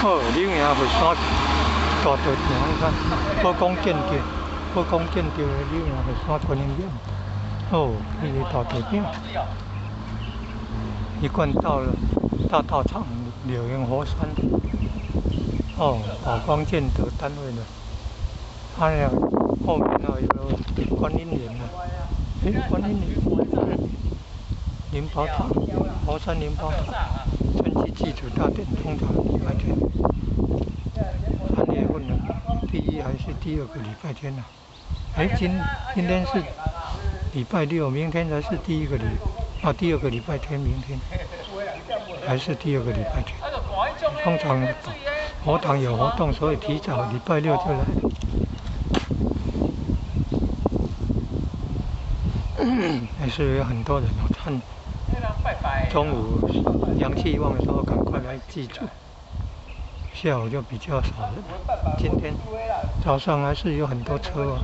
哦，柳营会山大道埕，你看，我讲见着，我讲见着柳营会山观音庙。哦，这个大道埕，一贯到了大道场柳营火山。哦，宝光建德单位的，它呀后面呢有观音莲呢，观音莲，灵宝塔，佛山灵宝塔，春季祭祖大典通常礼拜天，3月份的第1还是第2个礼拜天呢？今天是礼拜6，明天才是第2个礼拜天，明天还是第2个礼拜天。通常佛堂有活动，所以提早礼拜6就来了。还是有很多人看，中午阳气旺的时候赶快来祭祖，下午就比较少了。今天早上还是有很多车。